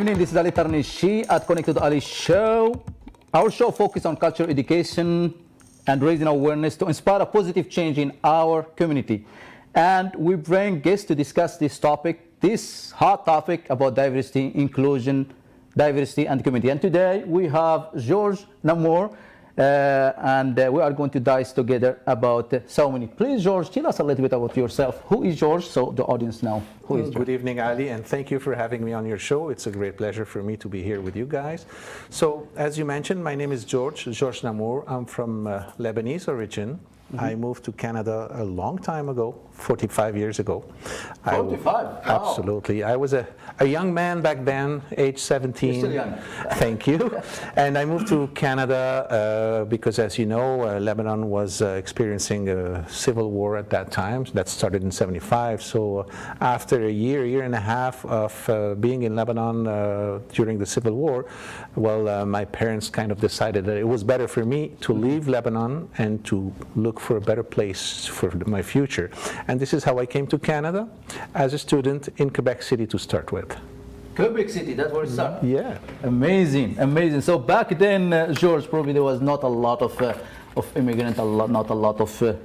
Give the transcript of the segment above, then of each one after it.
evening. This is Ali Tarnishi at Connected Ali Show. Our show focuses on culture education and raising awareness to inspire a positive change in our community. And we bring guests to discuss this topic, this hot topic about diversity, inclusion, diversity and community. And today we have Georges Nammour, and we are going to dive together about so many. Please, Georges, tell us a little bit about yourself. Who is Georges, so the audience know who is Georges? Good evening, Ali, and thank you for having me on your show. It's a great pleasure for me to be here with you guys. So, as you mentioned, my name is Georges Nammour. I'm from Lebanese origin. I moved to Canada a long time ago, 45 years ago. 45? Wow. Absolutely. I was a young man back then, age 17. You're still young. Thank you. And I moved to Canada because, as you know, Lebanon was experiencing a civil war at that time. That started in 75. So after a year and a half of being in Lebanon during the civil war, well, my parents kind of decided that it was better for me to leave Lebanon and to look for a better place for my future. And this is how I came to Canada as a student in Quebec City to start with. Quebec City, that's where it started? Yeah. Amazing, amazing. So back then, Georges, probably there was not a lot of immigrants, not a lot of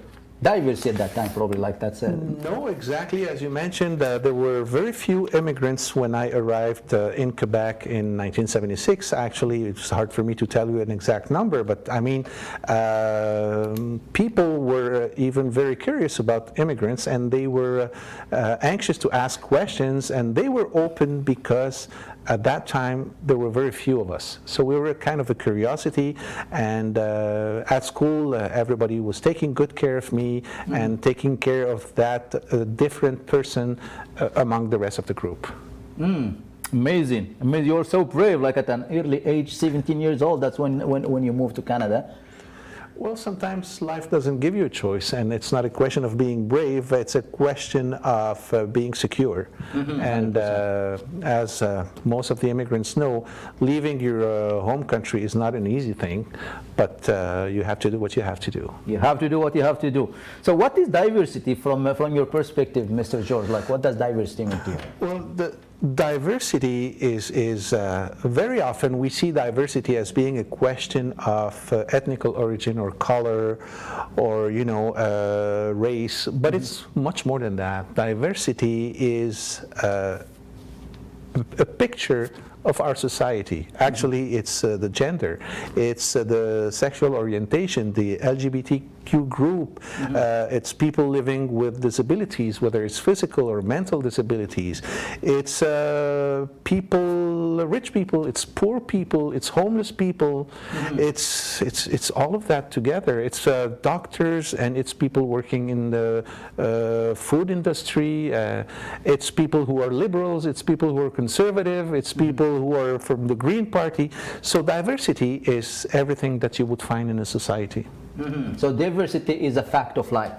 diversity at that time, probably, like that said. No, exactly. As you mentioned, there were very few immigrants when I arrived in Quebec in 1976. Actually, it's hard for me to tell you an exact number, but I mean, people were even very curious about immigrants, and they were anxious to ask questions, and they were open because at that time, there were very few of us. So we were kind of a curiosity, and at school, everybody was taking good care of me and taking care of that different person among the rest of the group. Amazing. Amazing. You're so brave, like at an early age, 17 years old, that's when you moved to Canada. Well, sometimes life doesn't give you a choice, and it's not a question of being brave, it's a question of being secure. And as most of the immigrants know, leaving your home country is not an easy thing, but you have to do what you have to do. You have to do what you have to do. So what is diversity from your perspective, Mr. Georges? Like, what does diversity mean to you? Well, the diversity is very often we see diversity as being a question of ethnical origin or color or, you know, race, but it's much more than that. Diversity is a picture of our society. Actually, it's the gender, it's the sexual orientation, the LGBTQ group, it's people living with disabilities, whether it's physical or mental disabilities. It's people, rich people, it's poor people, it's homeless people, it's all of that together. It's doctors, and it's people working in the food industry, it's people who are liberals, it's people who are conservative, it's people who are from the Green Party. So diversity is everything that you would find in a society. So diversity is a fact of life.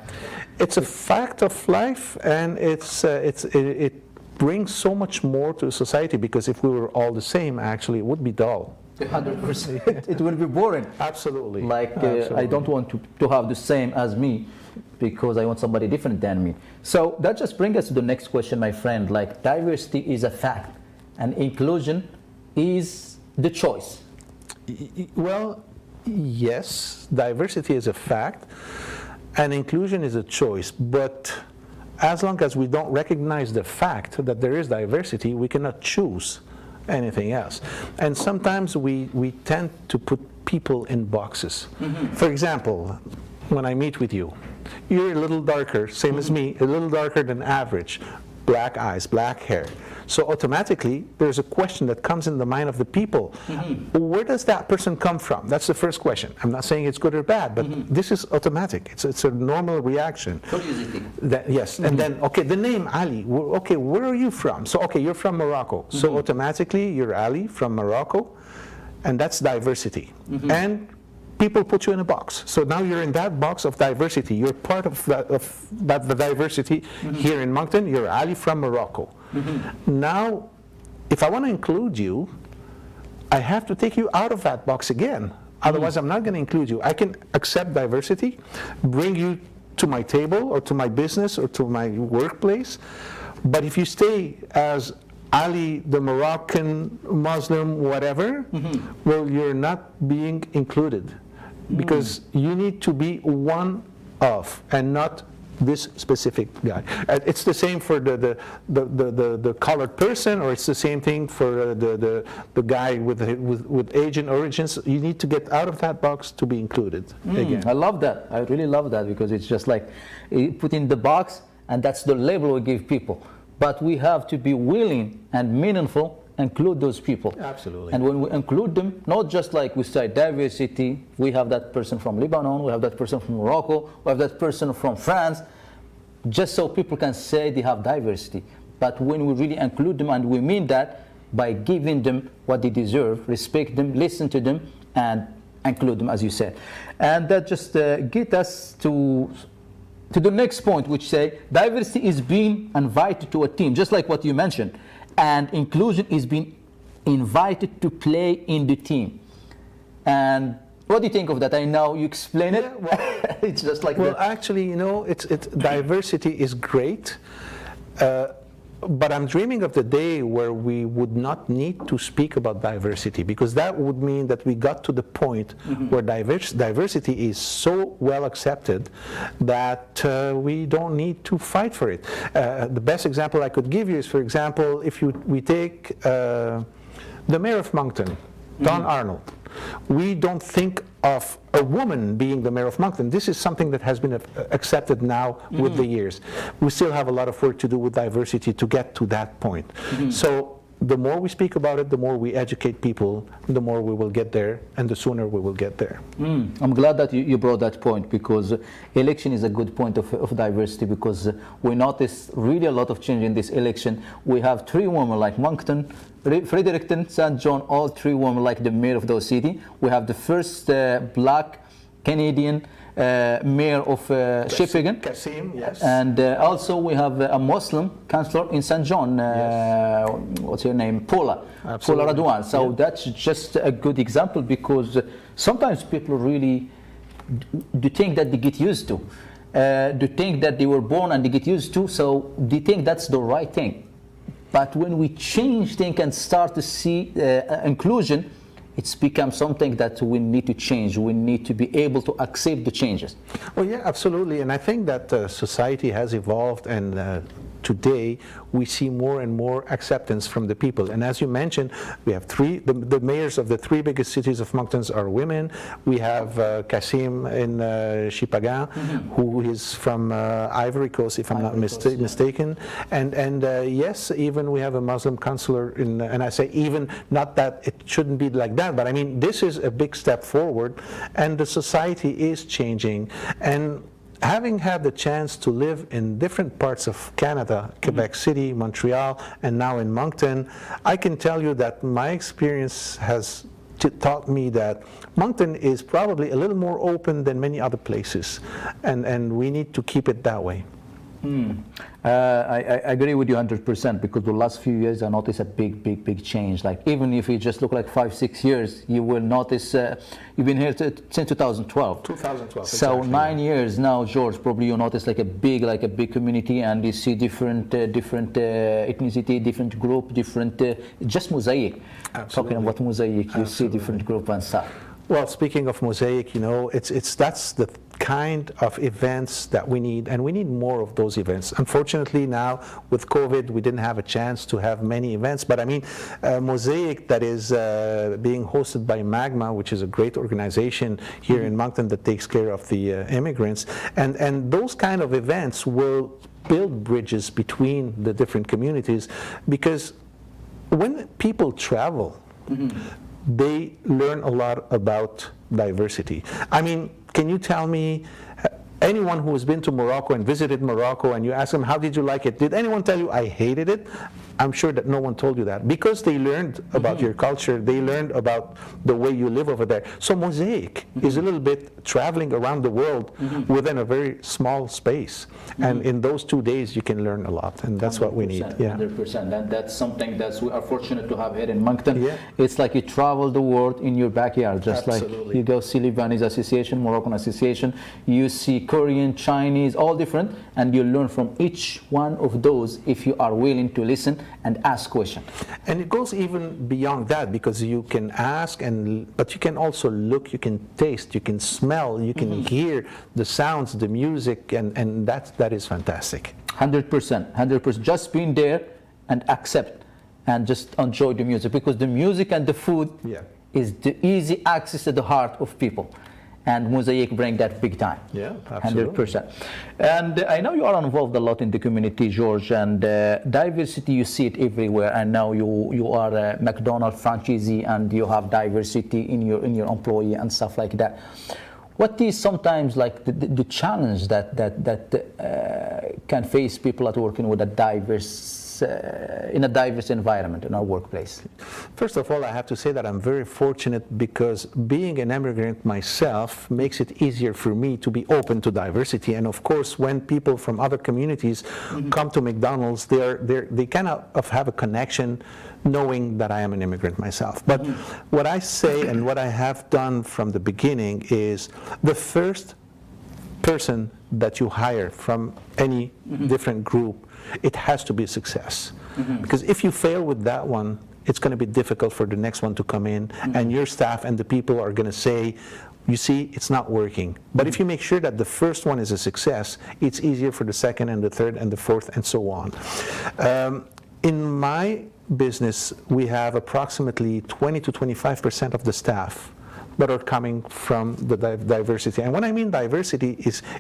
It's a fact of life, and it brings so much more to society, because if we were all the same, actually it would be dull. 100%. It will be boring. Absolutely. Like, Absolutely. I don't want to have the same as me, because I want somebody different than me. So that just brings us to the next question, my friend. Like, diversity is a fact, and inclusion is the choice. Well, yes, diversity is a fact, and inclusion is a choice, but as long as we don't recognize the fact that there is diversity, we cannot choose anything else. And sometimes we tend to put people in boxes. For example, when I meet with you, you're a little darker, same as me, a little darker than average, black eyes, black hair. So automatically, there's a question that comes in the mind of the people. Where does that person come from? That's the first question. I'm not saying it's good or bad, but this is automatic. It's a normal reaction. Curiosity. Yes, and then, okay, the name Ali. Okay, where are you from? So, okay, you're from Morocco. So automatically, you're Ali from Morocco, and that's diversity. And people put you in a box. So now you're in that box of diversity. You're part of the diversity here in Moncton. You're Ali from Morocco. Now, if I want to include you, I have to take you out of that box again. Otherwise, I'm not going to include you. I can accept diversity, bring you to my table or to my business or to my workplace, but if you stay as Ali, the Moroccan Muslim, whatever, well, you're not being included because you need to be one of and not this specific guy. It's the same for the colored person, or it's the same thing for the guy with Asian origins. You need to get out of that box to be included again. I love that. I really love that, because it's just like put in the box, and that's the label we give people. But we have to be willing and meaningful, include those people. Absolutely. And when we include them, not just like we say diversity, we have that person from Lebanon, we have that person from Morocco, we have that person from France, just so people can say they have diversity. But when we really include them, and we mean that by giving them what they deserve, respect them, listen to them, and include them, as you said. And that just get us to the next point, which say diversity is being invited to a team, just like what you mentioned, and inclusion is being invited to play in the team. And what do you think of that? I know you explain it. Well, it's just like well, that. actually, you know, it's diversity is great. But I'm dreaming of the day where we would not need to speak about diversity, because that would mean that we got to the point where diversity is so well accepted that we don't need to fight for it. The best example I could give you is, for example, if we take the mayor of Moncton, Don Arnold. We don't think of a woman being the mayor of Moncton. This is something that has been accepted now with the years. We still have a lot of work to do with diversity to get to that point. So the more we speak about it, the more we educate people, the more we will get there, and the sooner we will get there. I'm glad that you brought that point, because election is a good point of diversity, because we noticed really a lot of change in this election. We have 3 women like Moncton, Fredericton, St. John, all 3 women like the mayor of those cities. We have the first black Canadian mayor of Shiphagen. Kasim, yes. And also we have a Muslim councillor in St. John, what's her name? Paula Radwan. So that's just a good example, because sometimes people really do think that they get used to. Do think that they were born and they get used to, so they think that's the right thing. But when we change things and start to see inclusion, it's become something that we need to change. We need to be able to accept the changes. Well, yeah, absolutely. And I think that society has evolved, and today we see more and more acceptance from the people. And as you mentioned, we have the mayors of the 3 biggest cities of Moncton are women. We have Kasim in Shiphagen, who is from Ivory Coast, if I'm not mistaken. And yes, even we have a Muslim councillor in, and I say even, not that it shouldn't be like that, but I mean, this is a big step forward, and the society is changing. And having had the chance to live in different parts of Canada, Quebec City, Montreal, and now in Moncton, I can tell you that my experience has taught me that Moncton is probably a little more open than many other places, and we need to keep it that way. I agree with you 100%, because the last few years I noticed a big change. Like, even if you just look like 5-6 years, you will notice you've been here since 2012. 2012. So exactly. 9 years now, George. Probably you notice like a big community, and you see different ethnicity, different group, different just mosaic. Absolutely. Talking about mosaic, you see different group and stuff. Well, speaking of mosaic, you know, that's the kind of events that we need, and we need more of those events. Unfortunately, now with COVID, we didn't have a chance to have many events, but I mean, Mosaic that is being hosted by Magma, which is a great organization here in Moncton that takes care of the immigrants, and those kind of events will build bridges between the different communities, because when people travel, they learn a lot about diversity. I mean, can you tell me, anyone who has been to Morocco and visited Morocco, and you ask them, how did you like it? Did anyone tell you, I hated it? I'm sure that no one told you that, because they learned about your culture, they learned about the way you live over there. So Mosaic is a little bit traveling around the world within a very small space. And in those 2 days, you can learn a lot, and that's what we need. Yeah. 100%. And that's something that we are fortunate to have here in Moncton. Yeah. It's like you travel the world in your backyard, just Absolutely. like you go see Lebanese Association, Moroccan Association, you see Korean, Chinese, all different, and you learn from each one of those if you are willing to listen and ask questions. And it goes even beyond that, because you can ask, but you can also look, you can taste, you can smell, you can hear the sounds, the music, and that is fantastic. 100%, 100%. Just being there and accept and just enjoy the music, because the music and the food is the easy access to the heart of people. And Mosaic bring that big time. Yeah, absolutely. 100%. And I know you are involved a lot in the community, George, and diversity, you see it everywhere. I know you are a McDonald's franchisee and you have diversity in your employee and stuff like that. What is sometimes like the challenge that can face people at working with a diverse in a diverse environment in our workplace? First of all, I have to say that I'm very fortunate, because being an immigrant myself makes it easier for me to be open to diversity. And of course, when people from other communities come to McDonald's, they kind of have a connection knowing that I am an immigrant myself. But what I say and what I have done from the beginning is the first person that you hire from any different group, it has to be a success. Because if you fail with that one, it's going to be difficult for the next one to come in, and your staff and the people are going to say, you see, it's not working. But if you make sure that the first one is a success, it's easier for the second and the third and the fourth and so on. In my business, we have approximately 20 to 25% of the staff that are coming from the diversity. And when I mean diversity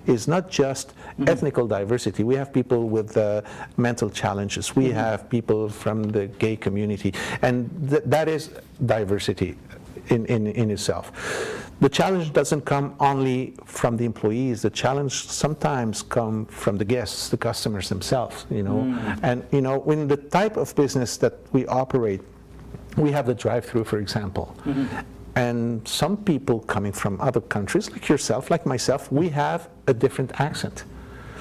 is not just ethnical diversity. We have people with mental challenges. We have people from the gay community. And that is diversity in itself. The challenge doesn't come only from the employees. The challenge sometimes comes from the guests, the customers themselves, you know. And, you know, in the type of business that we operate, we have the drive-through, for example. And some people coming from other countries, like yourself, like myself, we have a different accent.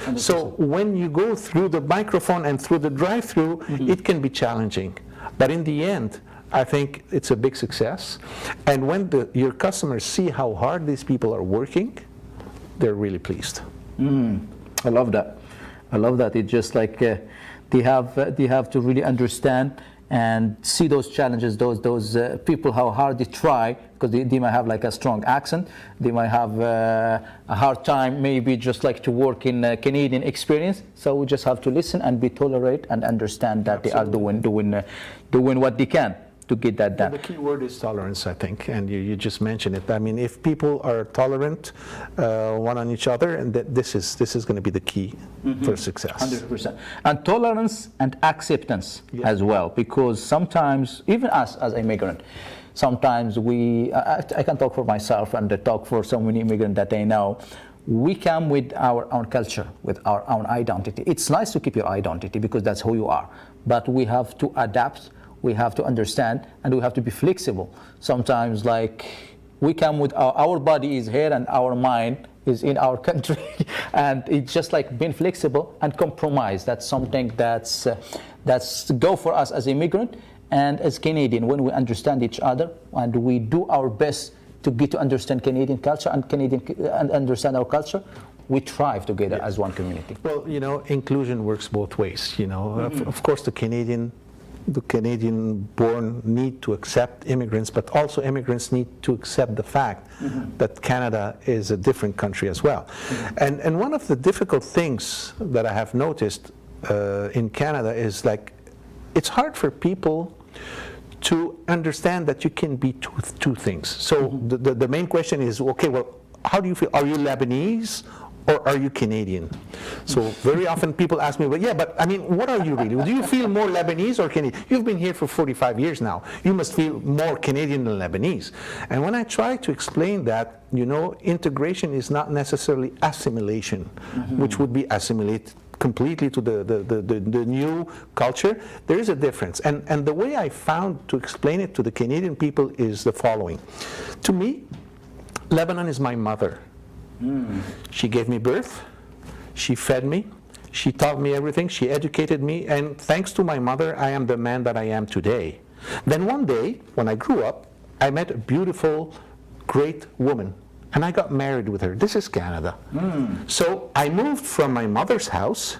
100%. So when you go through the microphone and through the drive-through, it can be challenging. But in the end, I think it's a big success. And when your customers see how hard these people are working, they're really pleased. I love that. I love that. It's just like they have to really understand and see those challenges, those people, how hard they try, because they might have like a strong accent, they might have a hard time maybe just like to work in Canadian experience. So we just have to listen and be tolerant and understand that Absolutely. They are doing what they can to get that done. The key word is tolerance, I think, and you just mentioned it. I mean, if people are tolerant one on each other, and this is going to be the key for success. 100%. And tolerance and acceptance as well, because sometimes, even us as immigrant, sometimes I can talk for myself and talk for so many immigrants that I know, we come with our own culture, with our own identity. It's nice to keep your identity because that's who you are, but we have to adapt. We have to understand, and we have to be flexible. Sometimes, like, we come with our body is here and our mind is in our country, and it's just like being flexible and compromise. That's something that's go for us as immigrant and as Canadian, when we understand each other and we do our best to get to understand Canadian culture and understand our culture, we thrive together as one community. Well, you know, inclusion works both ways. You know, of course, the Canadian born need to accept immigrants, but also immigrants need to accept the fact that Canada is a different country as well. And one of the difficult things that I have noticed in Canada is, like, it's hard for people to understand that you can be two things. So the main question is, okay, well, how do you feel? Are you Lebanese or are you Canadian? So very often people ask me, well, yeah, but I mean, what are you really? Do you feel more Lebanese or Canadian? You've been here for 45 years now. You must feel more Canadian than Lebanese. And when I try to explain that, you know, integration is not necessarily assimilation, which would be assimilate completely to the new culture. There is a difference. And the way I found to explain it to the Canadian people is the following. To me, Lebanon is my mother. She gave me birth, she fed me, she taught me everything, she educated me, and thanks to my mother, I am the man that I am today. Then one day, when I grew up, I met a beautiful, great woman, and I got married with her. This is Canada. So I moved from my mother's house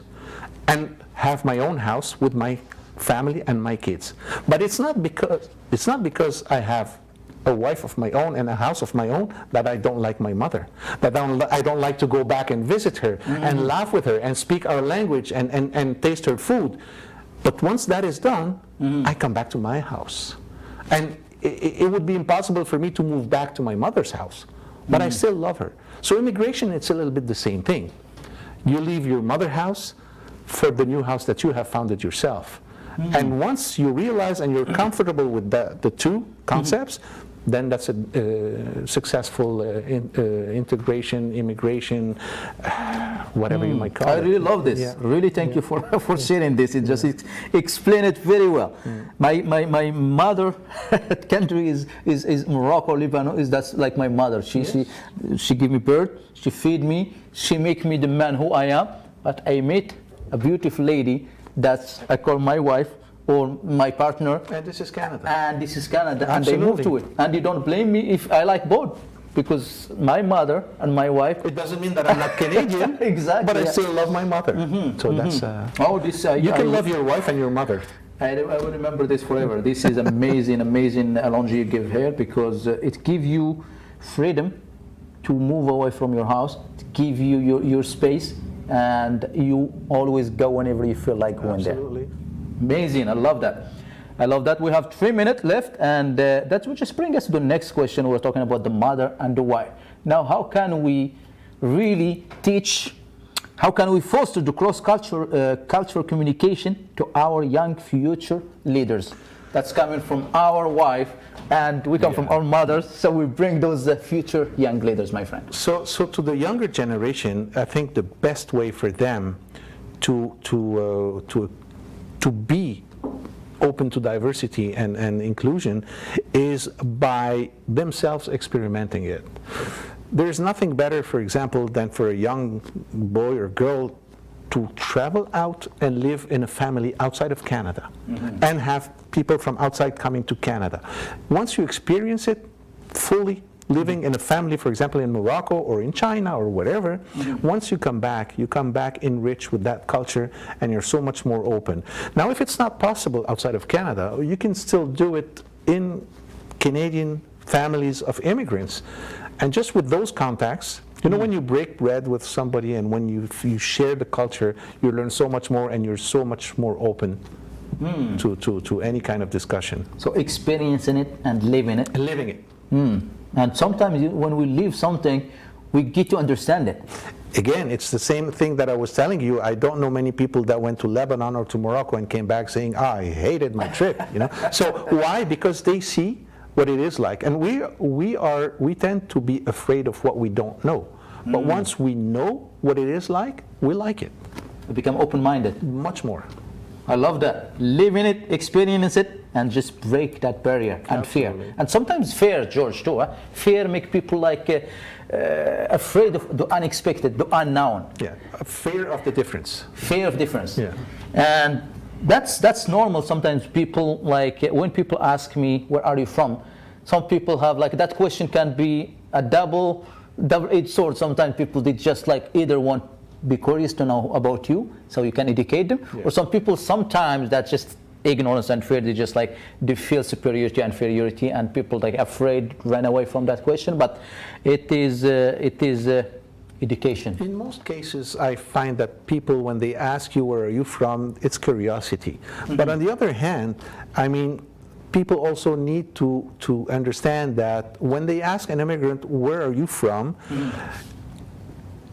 and have my own house with my family, and my kids. But it's not because I have a wife of my own and a house of my own that I don't like my mother, that I don't like to go back and visit her and laugh with her and speak our language and taste her food. But once that is done, I come back to my house. And it would be impossible for me to move back to my mother's house, but I still love her. So immigration, it's a little bit the same thing. You leave your mother's house for the new house that you have founded yourself. And once you realize and you're comfortable with the two concepts, then that's a successful integration, immigration, whatever you might call it. I really love this. Yeah. Really, thank you for sharing this. It just explain it very well. My mother country is Morocco, Lebanon. That's like my mother. She give me birth. She feed me. She make me the man who I am. But I met a beautiful lady that I call my wife, or my partner. And this is Canada. And this is Canada. Absolutely. And they moved to it. And you don't blame me if I like both. Because my mother and my wife... It doesn't mean that I'm not Canadian. Exactly. But I still love my mother. So that's... you can love your wife and your mother. I will remember this forever. This is amazing, amazing analogy you give here, because it gives you freedom to move away from your house, to give you your space, and you always go whenever you feel like going there. Absolutely. Amazing. I love that. I love that. We have 3 minutes left, and that will just bring us to the next question. We're talking about the mother and the wife. Now, how can we really teach, how can we foster the cross-cultural communication to our young future leaders? That's coming from our wife, and we come from our mothers, so we bring those future young leaders, my friend. So to the younger generation, I think the best way for them to be open to diversity and inclusion is by themselves experimenting it. There's nothing better, for example, than for a young boy or girl to travel out and live in a family outside of Canada and have people from outside coming to Canada. Once you experience it fully, living in a family, for example, in Morocco or in China or whatever, once you come back enriched with that culture, and you're so much more open. Now, if it's not possible outside of Canada, you can still do it in Canadian families of immigrants. And just with those contacts, you know, when you break bread with somebody and when you share the culture, you learn so much more, and you're so much more open to any kind of discussion. So experiencing it and living it. And living it. And sometimes when we live something, we get to understand it. Again, it's the same thing that I was telling you. I don't know many people that went to Lebanon or to Morocco and came back saying, I hated my trip. You know. So why? Because they see what it is like. And we tend to be afraid of what we don't know. But once we know what it is like, we like it. We become open-minded. Much more. I love that. Live in it, experience it, and just break that barrier and fear. And sometimes fear, George, too. Fear makes people like afraid of the unexpected, the unknown. Yeah, fear of the difference. Fear of difference. Yeah. And that's normal. Sometimes people, like when people ask me, where are you from? Some people have like, that question can be a double-edged sword. Sometimes people, they just like either want be curious to know about you, so you can educate them. Or some people, sometimes that's just ignorance and fear. They just like, they feel superiority and inferiority, and people like afraid run away from that question. But it is education. In most cases, I find that people, when they ask you where are you from, it's curiosity. But on the other hand, I mean, people also need to understand that when they ask an immigrant, where are you from,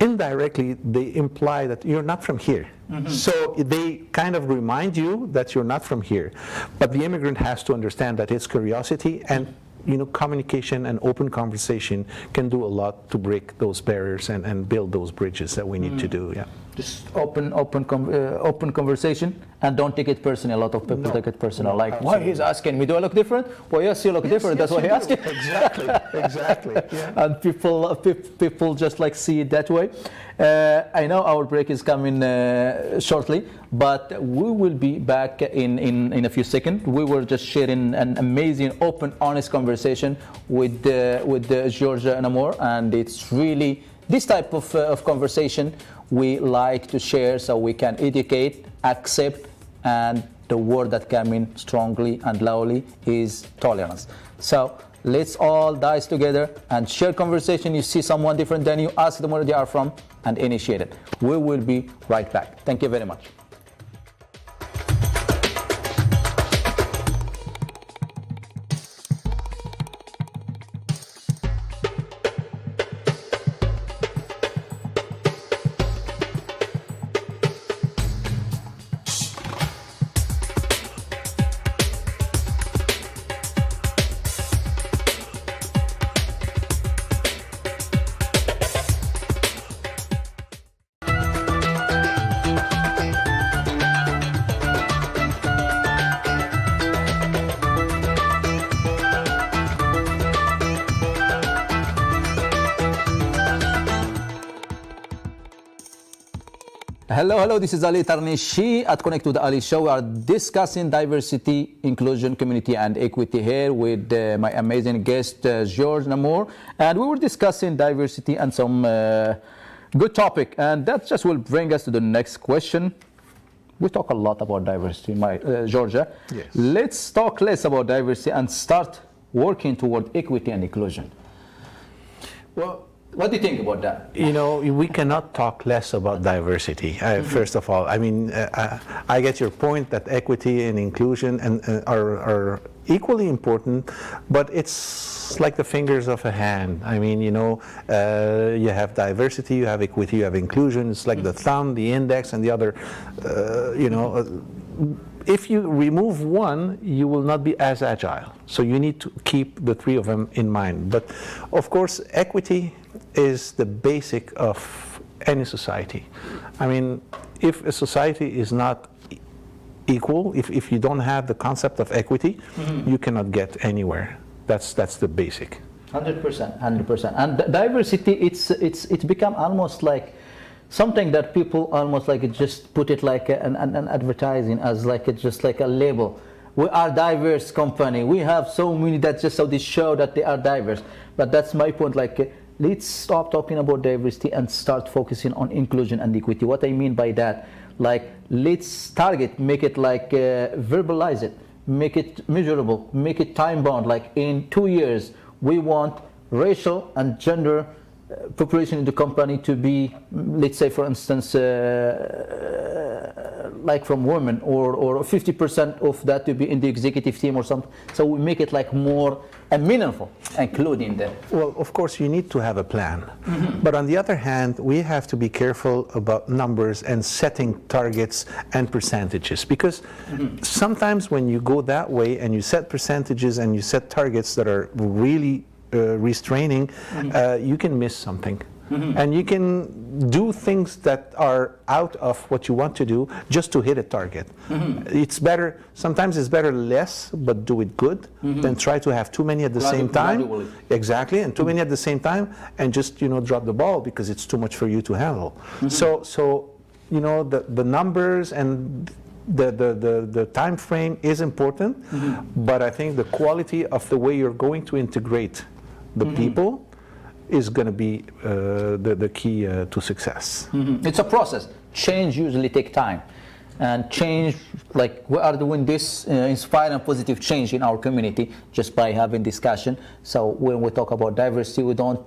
indirectly, they imply that you're not from here. So they kind of remind you that you're not from here. But the immigrant has to understand that it's curiosity, and you know, communication and open conversation can do a lot to break those barriers and build those bridges that we need to do. Yeah. Just open conversation, and don't take it personal. A lot of people take it personal. Like, absolutely. Why he's asking me? Do I look different? Well, yes, you look different. That's why he asked you. Exactly, exactly. Yeah. And people just like see it that way. I know our break is coming shortly, but we will be back in a few seconds. We were just sharing an amazing, open, honest conversation with Georges Nammour, and it's really this type of conversation we like to share, so we can educate, accept, and the word that came in strongly and loudly is tolerance. So let's all dice together and share conversation. You see someone different than you, ask them where they are from and initiate it. We will be right back. Thank you very much. Hello, this is Ali Tarnishi at Connect to the Ali Show. We are discussing diversity, inclusion, community, and equity here with my amazing guest, Georges Nammour. And we were discussing diversity and some good topic. And that just will bring us to the next question. We talk a lot about diversity, Georgia. Yes. Let's talk less about diversity and start working toward equity and inclusion. Well, what do you think about that? you know, we cannot talk less about diversity. First of all, I mean, I get your point that equity and inclusion are equally important, but it's like the fingers of a hand. I mean, you know, you have diversity, you have equity, you have inclusion. It's like the thumb, the index, and the other, you know. If you remove one, you will not be as agile. So you need to keep the three of them in mind. But of course, equity is the basic of any society. I mean, if a society is not equal, if you don't have the concept of equity, you cannot get anywhere. That's the basic. 100%, 100%. And diversity, it's become almost like something that people almost like it just put it like an advertising as like it's just like a label. We are diverse company. We have so many that just so they show that they are diverse. But that's my point. Like, let's stop talking about diversity and start focusing on inclusion and equity. What I mean by that, like, let's target, make it like verbalize it, make it measurable, make it time bound. Like in 2 years, we want racial and gender population in the company to be, let's say for instance, like from women, or 50% of that to be in the executive team or something. So we make it like more meaningful, including them. Well, of course, you need to have a plan. But on the other hand, we have to be careful about numbers and setting targets and percentages, because sometimes when you go that way and you set percentages and you set targets that are really restraining, you can miss something. And you can do things that are out of what you want to do just to hit a target. It's better, sometimes it's better less, but do it good, than try to have too many at the same time. Exactly, and too many at the same time, and just, you know, drop the ball because it's too much for you to handle. So, you know, the numbers and the time frame is important, but I think the quality of the way you're going to integrate the people is going to be the key to success. It's a process. Change usually takes time, and change, like we are doing this inspire and positive change in our community just by having discussion. So when we talk about diversity, we don't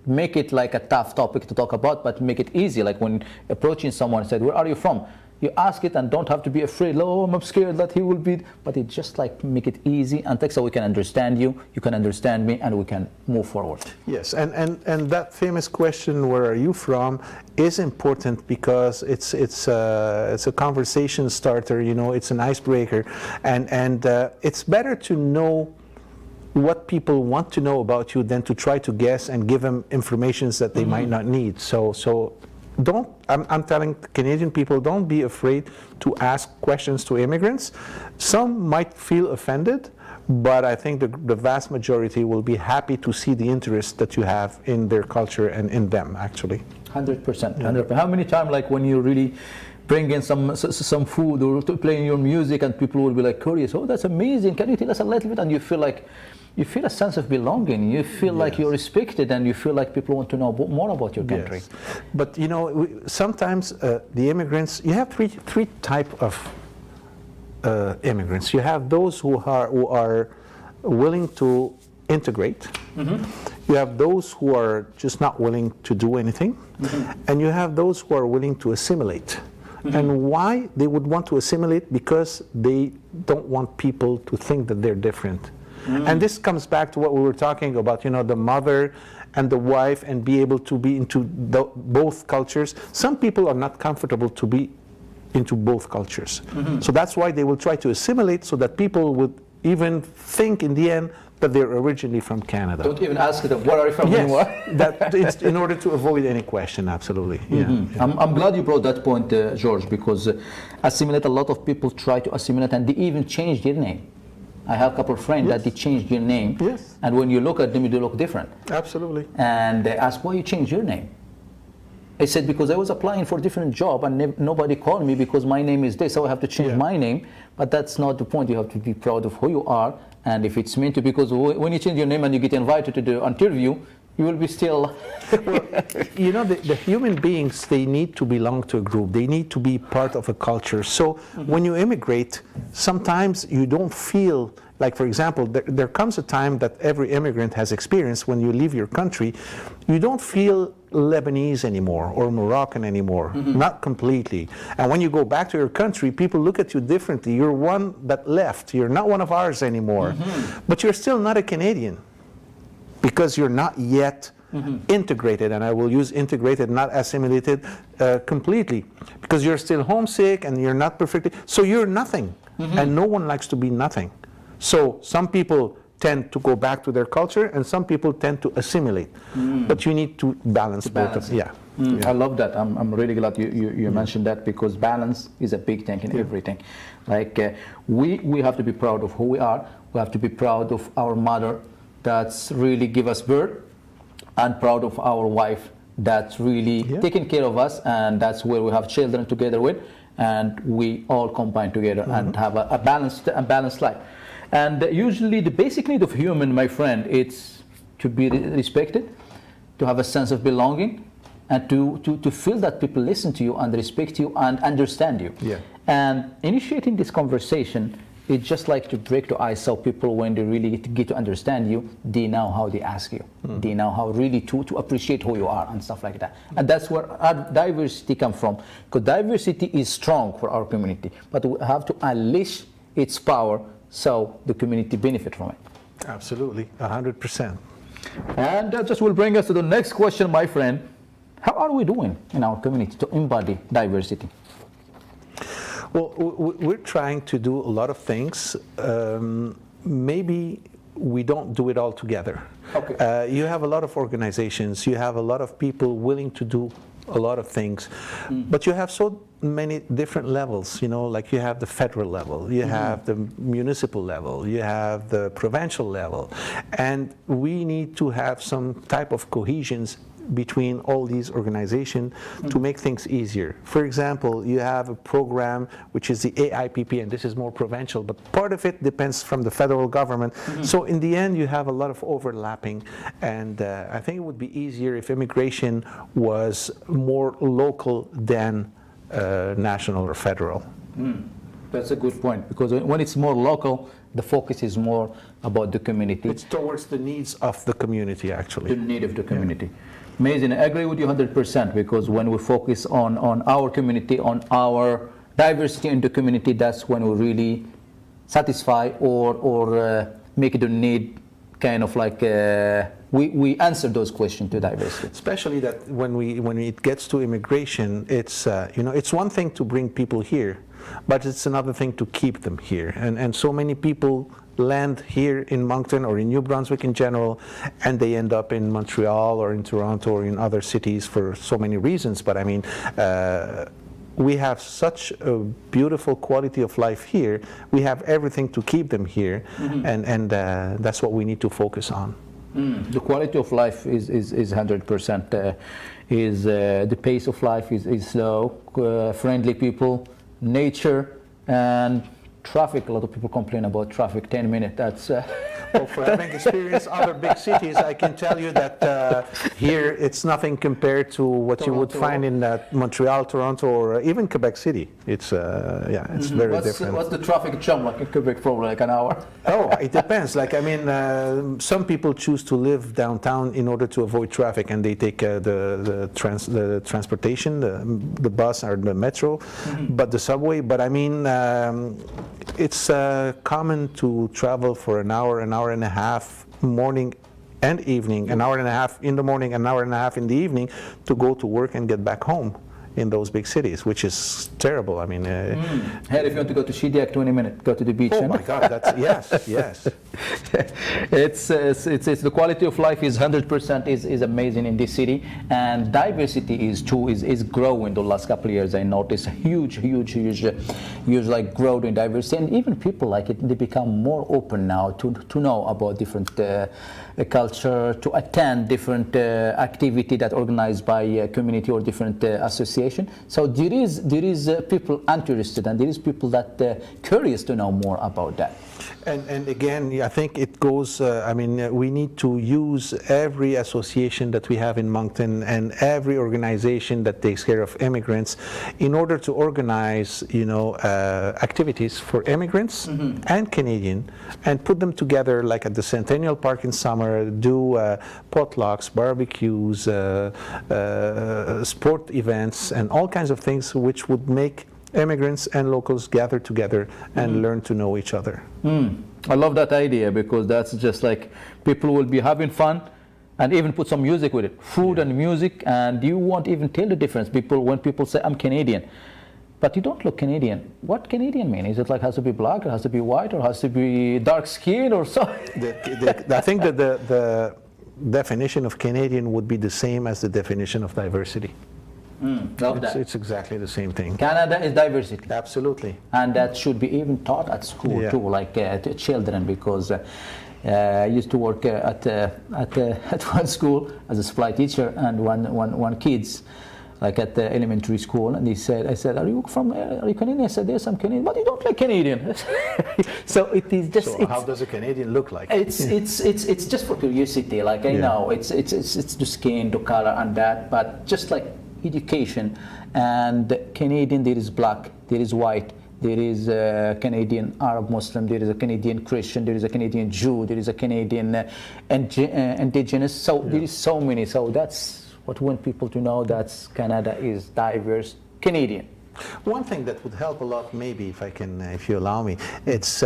make it like a tough topic to talk about, but make it easy. Like when approaching someone, said, "Where are you from?" You ask it and don't have to be afraid. Oh, I'm scared that he will be. But it just like make it easy and so we can understand you, you can understand me, and we can move forward. Yes, and that famous question, "Where are you from?" is important because it's a conversation starter. You know, it's an icebreaker, and it's better to know what people want to know about you than to try to guess and give them information that they might not need. So. I'm telling Canadian people, don't be afraid to ask questions to immigrants. Some might feel offended, but I think the vast majority will be happy to see the interest that you have in their culture and in them, actually. 100%. 100%. How many times, like when you really bring in some food or to play your music, and people will be like curious, "Oh, that's amazing, can you tell us a little bit?" And you feel like, you feel a sense of belonging, you feel like you're respected, and you feel like people want to know more about your country. Yes. But you know, sometimes the immigrants, you have three type of immigrants. You have those who are willing to integrate. You have those who are just not willing to do anything. And you have those who are willing to assimilate. And why they would want to assimilate? Because they don't want people to think that they're different. And this comes back to what we were talking about, you know, the mother and the wife, and be able to be into both cultures. Some people are not comfortable to be into both cultures. So that's why they will try to assimilate, so that people would even think in the end that they're originally from Canada. Don't even ask them, where are you from anymore? That it's in order to avoid any question, absolutely. I'm glad you brought that point, George, because assimilate, a lot of people try to assimilate and they even change their name. I have a couple of friends that they changed their name, and when you look at them, they look different. Absolutely. And they ask, why you changed your name? I said, because I was applying for a different job and nobody called me because my name is this, so I have to change my name. But that's not the point. You have to be proud of who you are, and if it's meant to, because when you change your name and you get invited to the interview, you will be still... Well, you know, the human beings, they need to belong to a group. They need to be part of a culture. So when you immigrate, sometimes you don't feel, like, for example, there comes a time that every immigrant has experienced. When you leave your country, you don't feel Lebanese anymore or Moroccan anymore, not completely. And when you go back to your country, people look at you differently. You're one that left. You're not one of ours anymore. But you're still not a Canadian, because you're not yet integrated, and I will use integrated, not assimilated completely, because you're still homesick and you're not perfectly, so you're nothing, and no one likes to be nothing. So some people tend to go back to their culture, and some people tend to assimilate, but you need to balance both of them. I love that. I'm really glad you mentioned that, because balance is a big thing in everything. Like we have to be proud of who we are. We have to be proud of our mother that's really give us birth, and proud of our wife that's really taking care of us, and that's where we have children together with, and we all combine together and have a balanced life. And usually the basic need of human, my friend, it's to be respected, to have a sense of belonging, and to feel that people listen to you and respect you and understand you. And initiating this conversation, it's just like to break the ice, so people, when they really get to understand you, they know how they ask you. They know how really to appreciate who you are and stuff like that. And that's where our diversity comes from. Because diversity is strong for our community, but we have to unleash its power so the community benefit from it. Absolutely, 100%. And that just will bring us to the next question, my friend. How are we doing in our community to embody diversity? Well, we're trying to do a lot of things. Maybe we don't do it all together. You have a lot of organizations, you have a lot of people willing to do a lot of things, but you have so many different levels, you know, like you have the federal level, you have the municipal level, you have the provincial level, and we need to have some type of cohesions between all these organizations to make things easier. For example, you have a program which is the AIPP, and this is more provincial, but part of it depends from the federal government. So in the end, you have a lot of overlapping, and I think it would be easier if immigration was more local than national or federal. That's a good point, because when it's more local, the focus is more about the community. It's towards the needs of the community, actually. The need of the community. Amazing. I agree with you 100%, because when we focus on our community, on our diversity in the community, that's when we really satisfy or make the need kind of like we answer those questions to diversity. Especially that when it gets to immigration, it's you know, it's one thing to bring people here, but it's another thing to keep them here. And so many people land here in Moncton or in New Brunswick in general, and they end up in Montreal or in Toronto or in other cities for so many reasons. But I mean, we have such a beautiful quality of life here. We have everything to keep them here, and that's what we need to focus on. The quality of life is 100%. The pace of life is slow, friendly people, nature, and traffic. A lot of people complain about traffic. 10 minutes. That's Well, for having experienced other big cities, I can tell you that here it's nothing compared to what you would find in Montreal, Toronto, or even Quebec City. It's yeah, it's very different. What's the traffic jam like in Quebec for like an hour? Oh, it depends. Like, I mean, some people choose to live downtown in order to avoid traffic, and they take the transportation, the bus or the metro, but the subway. But I mean, it's common to travel for an hour and a half, morning and evening, an hour and a half in the morning, an hour and a half in the evening, to go to work and get back home in those big cities, which is terrible. I mean, Hell, if you want to go to Shediac, 20 minutes, go to the beach. oh my God, that's yes, yes. It's the quality of life is 100% is amazing in this city, and diversity is growing the last couple of years. I noticed huge like growth in diversity, and even people like it, they become more open now to know about different culture, to attend different activity that organized by a community or different association. So there is people interested, and there is people that curious to know more about that. And again, I think it goes, I mean, we need to use every association that we have in Moncton and every organization that takes care of immigrants in order to organize, you know, activities for immigrants and Canadian, and put them together, like at the Centennial Park in summer, do potlucks, barbecues, sport events, and all kinds of things which would make immigrants and locals gather together and learn to know each other. I love that idea, because that's just like people will be having fun and even put some music with it, food and music, and you won't even tell the difference. When people say I'm Canadian, but you don't look Canadian. What Canadian mean? Is it like has to be black, or has to be white, or has to be dark skin, or so? I think that the definition of Canadian would be the same as the definition of diversity. Love that. It's exactly the same thing. Canada is diversity. Absolutely. And that should be even taught at school too, like to children, because I used to work at one school as a supply teacher, and one kids, like at the elementary school, and I said, are you Canadian? I said, yes, I'm Canadian. But you don't look Canadian. So it is just. So how does a Canadian look like? It's just for curiosity. Like I know it's the skin, the color, and that, but just like education. And Canadian, there is black, there is white, there is a Canadian Arab Muslim, there is a Canadian Christian, there is a Canadian Jew, there is a Canadian indigenous. So there is so many. So that's what we want people to know, that Canada is diverse Canadian. One thing that would help a lot, maybe if you allow me, it's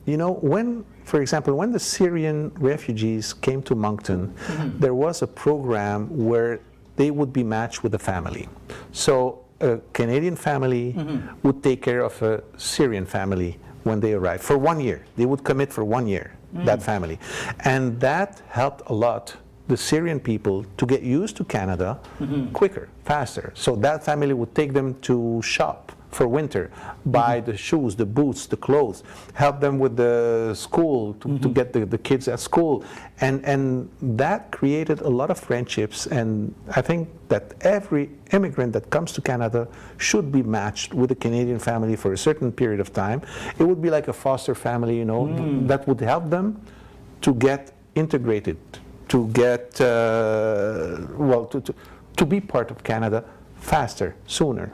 you know, for example, when the Syrian refugees came to Moncton, there was a program where they would be matched with a family. So a Canadian family would take care of a Syrian family when they arrived for 1 year. They would commit for 1 year, that family. And that helped a lot the Syrian people to get used to Canada quicker, faster. So that family would take them to shop for winter, buy the shoes, the boots, the clothes, help them with the school to get the kids at school. And that created a lot of friendships, and I think that every immigrant that comes to Canada should be matched with a Canadian family for a certain period of time. It would be like a foster family, you know, that would help them to get integrated, to get, well, to be part of Canada faster, sooner.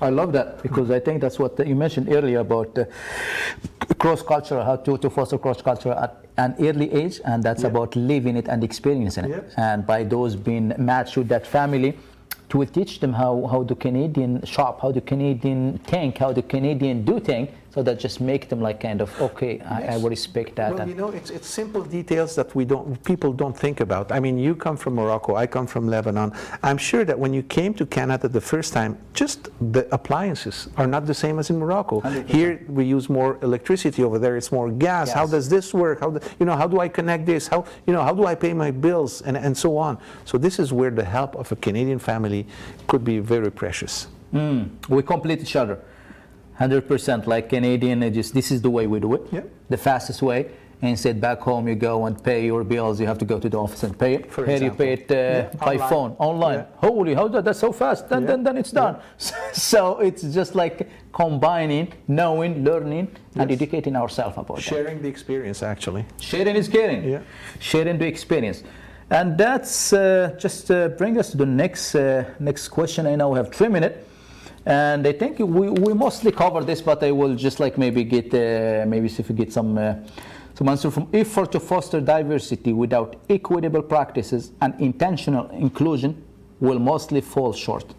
I love that, because I think that's what you mentioned earlier about cross-culture, how to foster cross-culture at an early age, and that's about living it and experiencing it. And by those being matched with that family, to teach them how the Canadian shop, how the Canadian think, how the Canadian do think, so that just make them like kind of, okay, I will respect that. Well, you know, it's simple details that people don't think about. I mean, you come from Morocco, I come from Lebanon. I'm sure that when you came to Canada the first time, just the appliances are not the same as in Morocco. 100%. Here we use more electricity, over there it's more gas. How does this work? How do I connect this? How do I pay my bills, and so on. So this is where the help of a Canadian family could be very precious. We complete each other. 100%, like Canadian, this is the way we do it, the fastest way. Instead, back home you go and pay your bills. You have to go to the office and pay it. Here you pay it by phone, online. Yeah. Holy, that's so fast. Then it's done. So it's just like combining, knowing, learning, and educating ourselves about that. Sharing the experience, actually. Sharing is caring. Yeah. Sharing the experience. And that's just bring us to the next question. I know we have 3 minutes. And I think we mostly covered this, but I will just like maybe get see if we get some answer from effort to foster diversity without equitable practices and intentional inclusion will mostly fall short.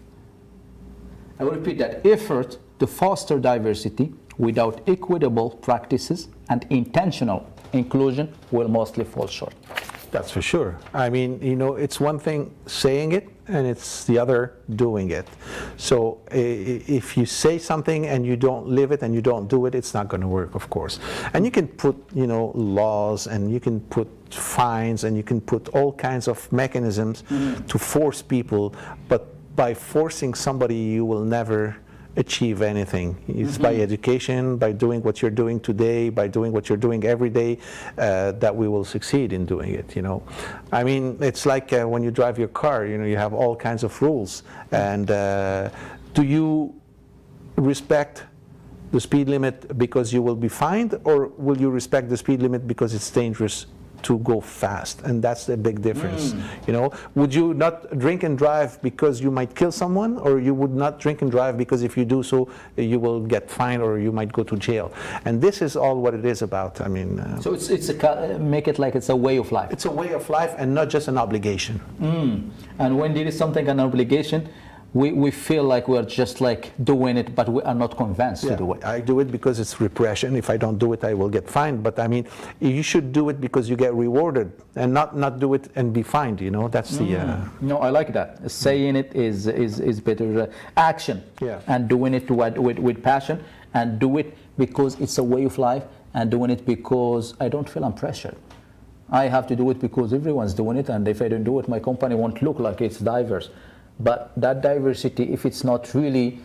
I will repeat that. Effort to foster diversity without equitable practices and intentional inclusion will mostly fall short. That's for sure. I mean, it's one thing saying it, and it's the other doing it. So if you say something and you don't live it and you don't do it, it's not going to work, of course. And you can put, laws, and you can put fines, and you can put all kinds of mechanisms to force people, but by forcing somebody, you will never achieve anything. It's by education, by doing what you're doing today, by doing what you're doing every day, that we will succeed in doing it. I mean, it's like when you drive your car, you have all kinds of rules, and do you respect the speed limit because you will be fined, or will you respect the speed limit because it's dangerous to go fast? And that's the big difference. Would you not drink and drive because you might kill someone, or you would not drink and drive because if you do so you will get fined or you might go to jail? And this is all what it is about. I mean, so make it like it's a way of life. It's a way of life and not just an obligation. And when there is something an obligation, we feel like we're just like doing it, but we are not convinced to do it. I do it because it's repression. If I don't do it, I will get fined. But I mean, you should do it because you get rewarded, and not do it and be fined. That's the. No, I like that. Saying it is better. Action. And doing it with passion, and do it because it's a way of life, and doing it because I don't feel I'm pressured. I have to do it because everyone's doing it, and if I don't do it, my company won't look like it's diverse. But that diversity, if it's not really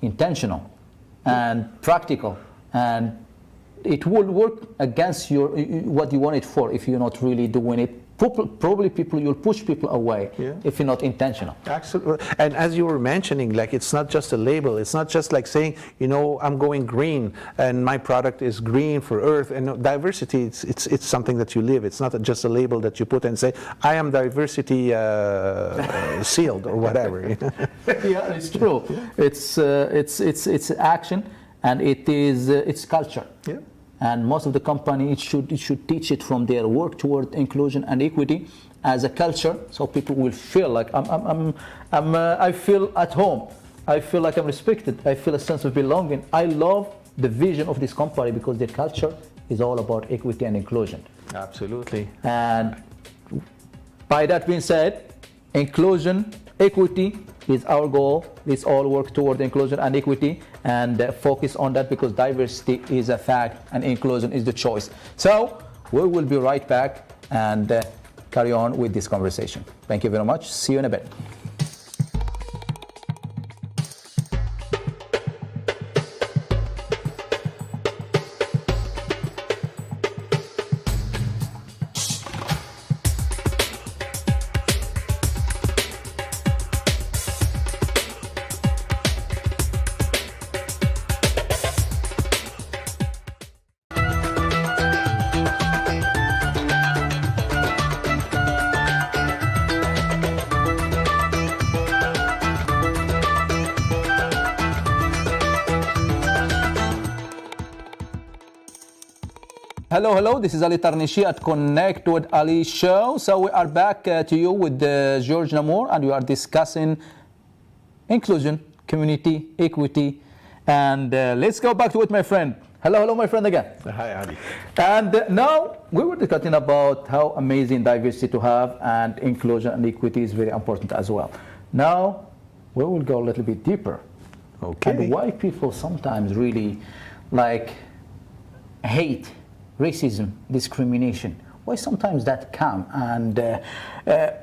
intentional and practical, and it will work against what you want it for if you're not really doing it. Probably you'll push people away if you're not intentional. Absolutely. And as you were mentioning, like, it's not just a label. It's not just like saying, I'm going green and my product is green for Earth. And diversity, it's something that you live. It's not just a label that you put and say, I am diversity sealed or whatever. Yeah, it's true. It's action, and it's culture. Yeah. And most of the company, it should teach it from their work toward inclusion and equity as a culture, so people will feel like I feel at home. I feel like I'm respected. I feel a sense of belonging. I love the vision of this company because their culture is all about equity and inclusion. Absolutely. And by that being said, inclusion, equity is our goal. Let's all work toward inclusion and equity and focus on that, because diversity is a fact and inclusion is the choice. So we will be right back and carry on with this conversation. Thank you very much. See you in a bit. Hello, this is Ali Tarnishi at Connect with Ali show. So we are back to you with Georges Nammour, and we are discussing inclusion, community, equity, and let's go back to it, my friend. Hello, my friend again. Hi, Ali. And now we were discussing about how amazing diversity to have, and inclusion and equity is very important as well. Now we will go a little bit deeper. Okay. And why people sometimes really hate racism, discrimination, why sometimes that come, and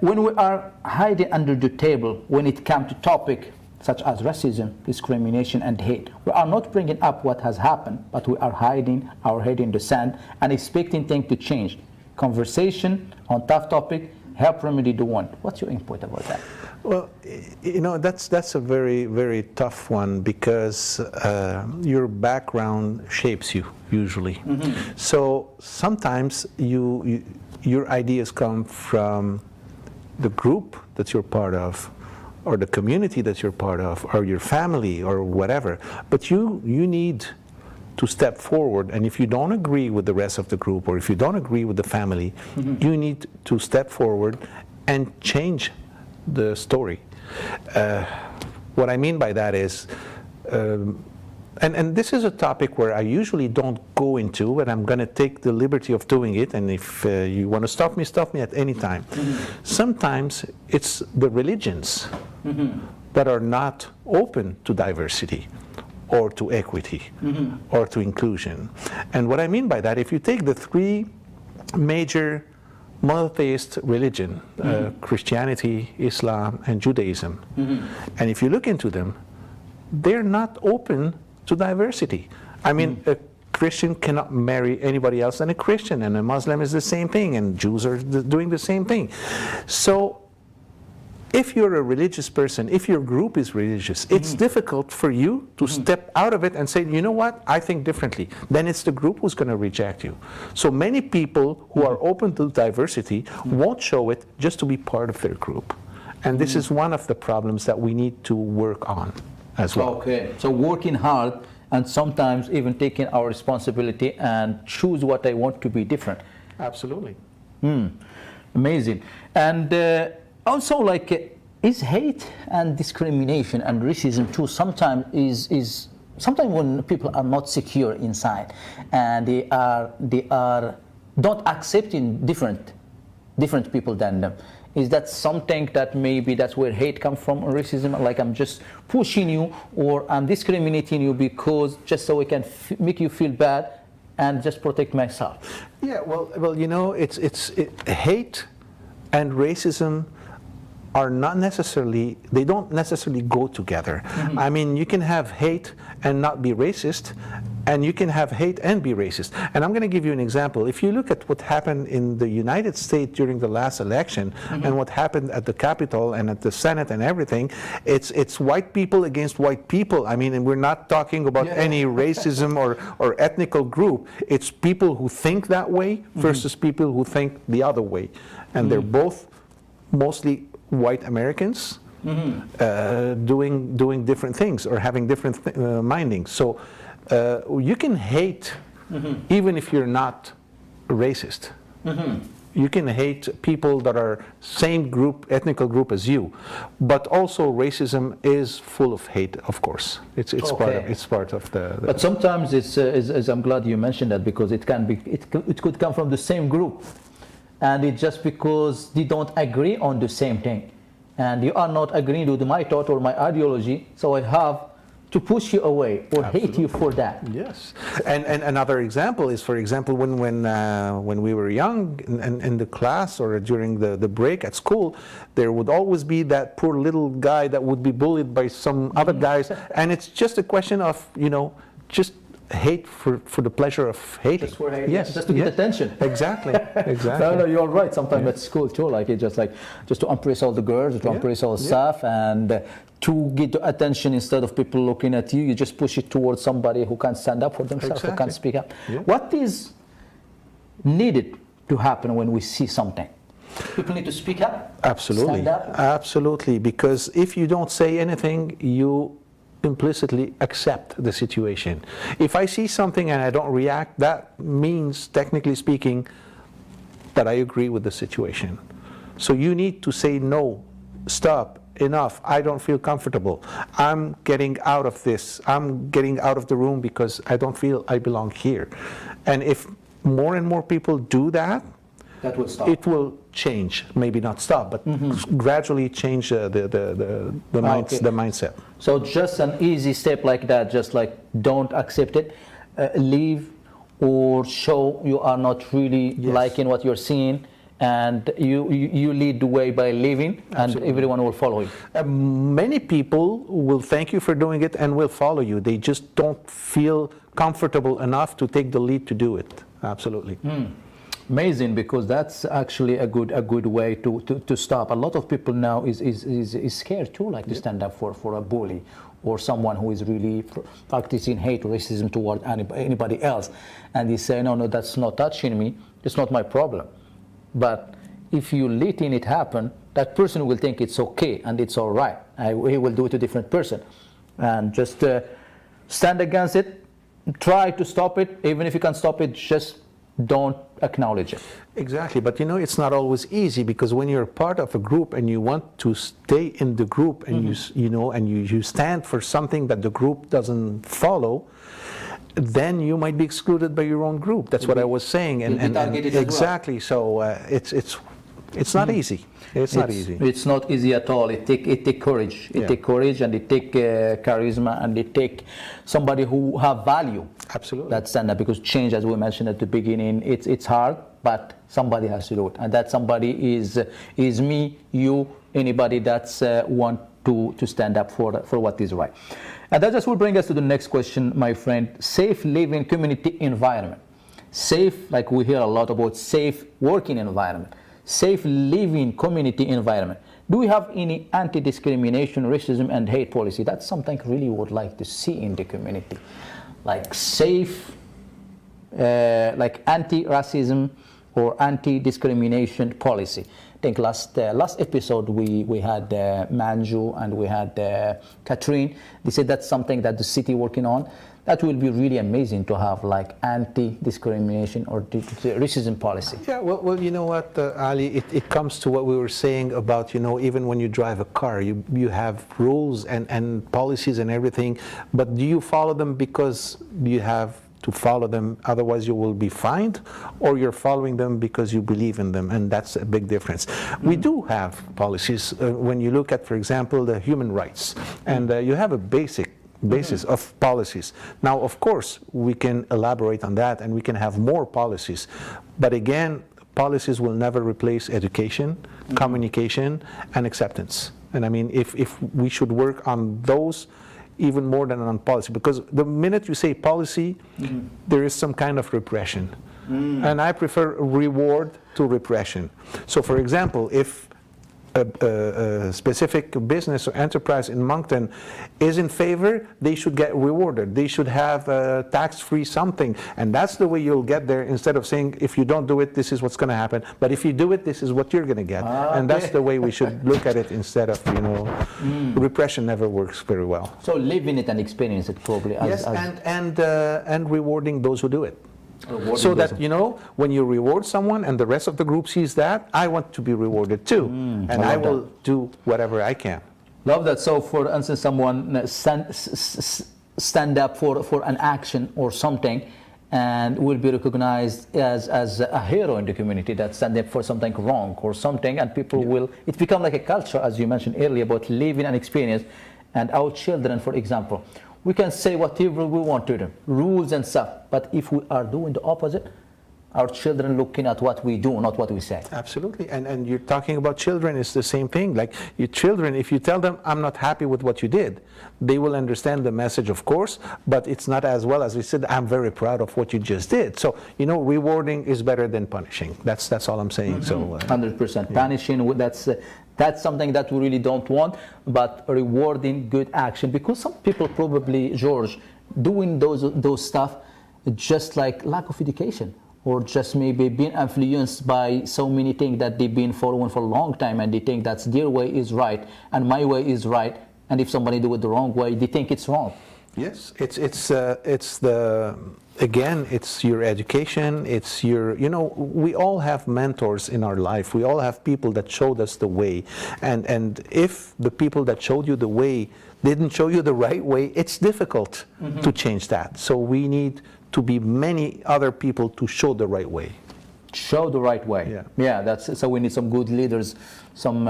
when we are hiding under the table when it comes to topic such as racism, discrimination, and hate. We are not bringing up what has happened, but we are hiding our head in the sand and expecting things to change. Conversation on tough topic help remedy the one. What's your input about that? Well, you know, that's a very, very tough one because your background shapes you, usually. Mm-hmm. So sometimes your ideas come from the group that you're part of, or the community that you're part of, or your family, or whatever. But you need to step forward, and if you don't agree with the rest of the group, or if you don't agree with the family, mm-hmm. you need to step forward and change the story. What I mean by that is, and this is a topic where I usually don't go into, and I'm going to take the liberty of doing it, and if you want to stop me at any time. Mm-hmm. Sometimes it's the religions mm-hmm. that are not open to diversity or to equity mm-hmm. or to inclusion. And what I mean by that, if you take the three major monotheist religion, mm-hmm. Christianity, Islam, and Judaism, mm-hmm. and if you look into them, they're not open to diversity. I mean, mm-hmm. a Christian cannot marry anybody else than a Christian, and a Muslim is the same thing, and Jews are doing the same thing. So if you're a religious person, if your group is religious, mm-hmm. it's difficult for you to mm-hmm. step out of it and say, you know what, I think differently. Then it's the group who's going to reject you. So many people who are open to diversity mm-hmm. won't show it just to be part of their group. And this mm-hmm. is one of the problems that we need to work on as well. Okay, so working hard and sometimes even taking our responsibility and choose what I want to be different. Absolutely. Amazing. And also, like, is hate and discrimination and racism too sometimes is sometimes when people are not secure inside and they are don't accepting different people than them. Is that something that maybe that's where hate comes from, or racism? Like, I'm just pushing you, or I'm discriminating you because just so I can make you feel bad and just protect myself. Yeah, well, you know, hate and racism are not necessarily, they don't necessarily go together. Mm-hmm. I mean, you can have hate and not be racist, and you can have hate and be racist. And I'm going to give you an example. If you look at what happened in the United States during the last election, mm-hmm. and what happened at the Capitol and at the Senate and everything, it's white people against white people. I mean, and we're not talking about any racism or ethnical group. It's people who think that way mm-hmm. versus people who think the other way. And mm-hmm. they're both mostly white Americans mm-hmm. Doing different things or having different mindings. So you can hate mm-hmm. even if you're not racist. Mm-hmm. You can hate people that are same group, ethnical group as you, but also racism is full of hate. Of course, it's okay. part of the. But sometimes it's I'm glad you mentioned that, because it could come from the same group. And it's just because they don't agree on the same thing. And you are not agreeing with my thought or my ideology, so I have to push you away or Absolutely. Hate you for that. Yes. And another example is, for example, when we were young in the class or during the break at school, there would always be that poor little guy that would be bullied by some other guys. And it's just a question of, you know, just hate for the pleasure of hating. Just for hating. Yes, just to get attention. Exactly. Exactly. No, you're right. Sometimes at school too, like it's just to impress all the girls, to impress all the staff, and to get the attention instead of people looking at you, you just push it towards somebody who can stand up for themselves, who can speak up. Yeah. What is needed to happen when we see something? People need to speak up. Absolutely. Stand up. Absolutely. Because if you don't say anything, you implicitly accept the situation. If I see something and I don't react, that means, technically speaking, that I agree with the situation. So you need to say no, stop, enough, I don't feel comfortable, I'm getting out of this, I'm getting out of the room because I don't feel I belong here. And if more and more people do that, that will stop. It will change, maybe not stop, but gradually change the mindset. So just an easy step like that, just like don't accept it, leave or show you are not really liking what you're seeing, and you lead the way by living, and everyone will follow you. Many people will thank you for doing it and will follow you. They just don't feel comfortable enough to take the lead to do it. Absolutely. Amazing, because that's actually a good way to stop. A lot of people now is scared too, like to stand up for a bully or someone who is really practicing hate or racism toward anybody else, and they say, no, that's not touching me, it's not my problem. But if you letting it happen, that person will think it's okay and it's all right. He will do it to a different person, and just stand against it, try to stop it. Even if you can't stop it, just don't acknowledge it. Exactly, but it's not always easy, because when you're part of a group and you want to stay in the group and you stand for something that the group doesn't follow, then you might be excluded by your own group. That's what I was saying, and exactly. So it's not easy. It's not easy. It's not easy at all. It take courage. It take courage, and it take charisma, and it take somebody who have value. Absolutely. That stand up, because change, as we mentioned at the beginning, it's hard, but somebody has to do it, and that somebody is me, you, anybody that's want to stand up for what is right. And that just will bring us to the next question, my friend. Safe living community environment. Safe, like we hear a lot about safe working environment. Safe living community environment. Do we have any anti-discrimination, racism, and hate policy? That's something really would like to see in the community. Like safe, like anti-racism or anti-discrimination policy. I think last episode we had Manju and we had Catherine. They said that's something that the city working on. That will be really amazing to have, like anti-discrimination or racism policy. Yeah, well, you know what, Ali, it comes to what we were saying about, even when you drive a car, you have rules and policies and everything, but do you follow them because you have to follow them, otherwise you will be fined, or you're following them because you believe in them? And that's a big difference. We do have policies when you look at, for example, the human rights, and you have a basis of policies. Now, of course, we can elaborate on that and we can have more policies, but again, policies will never replace education, communication, and acceptance. And I mean, if we should work on those even more than on policy, because the minute you say policy, there is some kind of repression. And I prefer reward to repression. So for example, if a specific business or enterprise in Moncton is in favor, they should get rewarded. They should have tax-free something, and that's the way you'll get there, instead of saying, if you don't do it, this is what's going to happen, but if you do it, this is what you're going to get. And that's the way we should look at it, instead of, repression never works very well. So living it and experience it probably. Yes, and rewarding those who do it. So that, when you reward someone and the rest of the group sees that, I want to be rewarded too. And I will do whatever I can. Love that. So for instance, someone stand up for an action or something, and will be recognized as a hero in the community, that stand up for something wrong or something, and people will, it's become like a culture, as you mentioned earlier, about living and experience. And our children, for example, we can say whatever we want to them, rules and stuff, but if we are doing the opposite, our children looking at what we do, not what we say. Absolutely, and you're talking about children, it's the same thing. Like your children, if you tell them, I'm not happy with what you did, they will understand the message, of course, but it's not as well as we said, I'm very proud of what you just did. So, rewarding is better than punishing. That's all I'm saying. So 100%. Punishing, that's something that we really don't want, but rewarding good action, because some people probably, George, doing those stuff just like lack of education, or just maybe being influenced by so many things that they've been following for a long time, and they think that's their way is right and my way is right, and if somebody do it the wrong way, they think it's wrong. Yes, it's your education, it's your, we all have mentors in our life. We all have people that showed us the way. And if the people that showed you the way didn't show you the right way, it's difficult to change that. So we need to be many other people to show the right way. Show the right way. Yeah, that's so we need some good leaders, some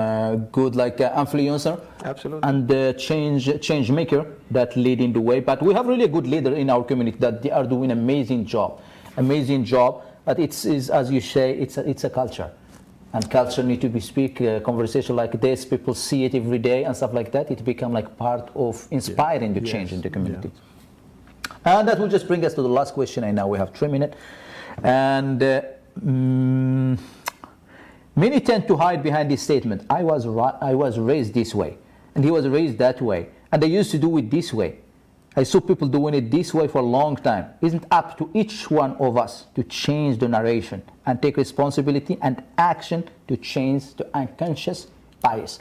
good influencer. Absolutely. And change maker that leading the way. But we have really a good leader in our community that they are doing amazing job. But it's as you say, it's a culture. And culture need to be conversation like this. People see it every day and stuff like that. It become like part of inspiring the change in the community. And that will just bring us to the last question. I know we have 3 minutes. And many tend to hide behind this statement. I was raised this way, and he was raised that way, and they used to do it this way. I saw people doing it this way for a long time. Isn't up to each one of us to change the narration and take responsibility and action to change the unconscious bias?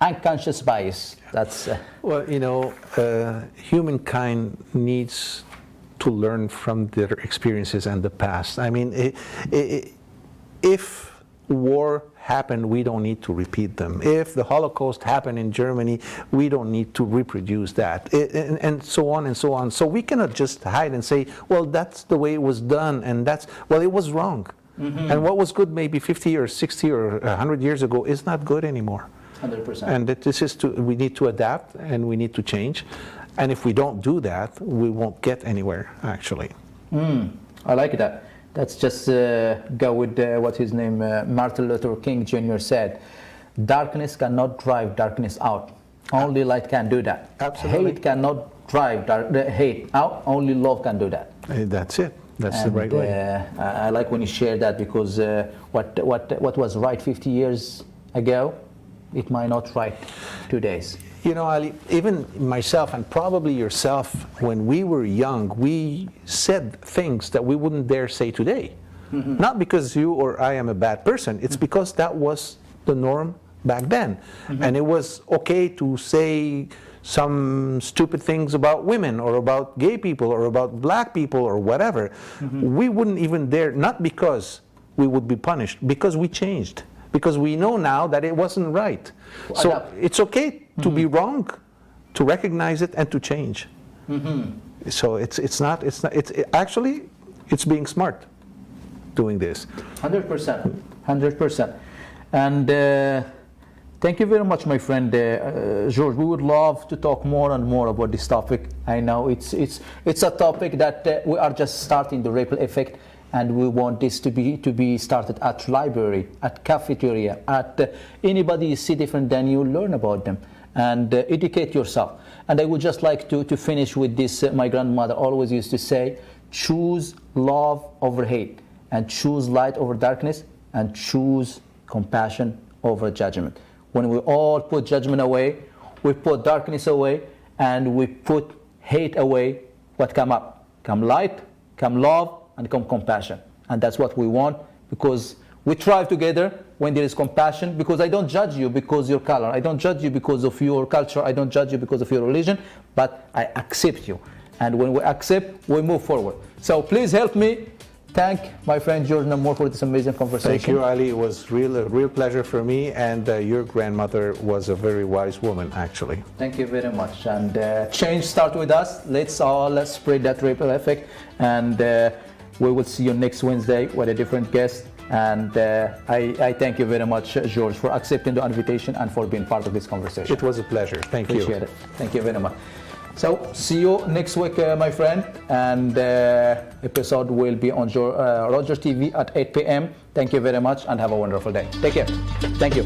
Unconscious bias, that's... Well, you know, humankind needs to learn from their experiences and the past. I mean, if war happened, we don't need to repeat them. If the Holocaust happened in Germany, we don't need to reproduce that, and so on and so on. So we cannot just hide and say, well, that's the way it was done, and well, it was wrong. And what was good maybe 50 or 60 or 100 years ago is not good anymore. 100%. And this is we need to adapt, and we need to change. And if we don't do that, we won't get anywhere, actually. I like that. Let's just go with what his name, Martin Luther King Jr. said. Darkness cannot drive darkness out. Only light can do that. Absolutely. Hate cannot drive hate out. Only love can do that. That's it. That's the right way. I like when you share that, because what was right 50 years ago, it might not right 2 days. You know, Ali, even myself and probably yourself, when we were young, we said things that we wouldn't dare say today. Not because you or I am a bad person, it's because that was the norm back then. And it was okay to say some stupid things about women or about gay people or about black people or whatever. We wouldn't even dare, not because we would be punished, because we changed. Because we know now that it wasn't right. So it's okay to be wrong, to recognize it and to change. So it's actually being smart doing this. 100%, 100%. And thank you very much, my friend George. We would love to talk more and more about this topic. I know it's a topic that we are just starting the ripple effect. And we want this to be started at library, at cafeteria, at anybody you see different than you, learn about them and educate yourself. And I would just like to finish with this. My grandmother always used to say, choose love over hate, and choose light over darkness, and choose compassion over judgment. When we all put judgment away, we put darkness away, and we put hate away, what come up? Come light, come love, and come compassion. And that's what we want, because we thrive together when there is compassion, because I don't judge you because of your color, I don't judge you because of your culture, I don't judge you because of your religion, but I accept you. And when we accept, we move forward. So please help me thank my friend Georges Nammour for this amazing conversation. Thank you, Ali. It was a real pleasure for me, and your grandmother was a very wise woman, actually. Thank you very much. And change starts with us. Let's spread that ripple effect, and we will see you next Wednesday with a different guest. And I thank you very much, George, for accepting the invitation and for being part of this conversation. It was a pleasure. Thank you. Appreciate it. Thank you very much. So see you next week, my friend. And episode will be on Rogers TV at 8 p.m. Thank you very much and have a wonderful day. Take care. Thank you.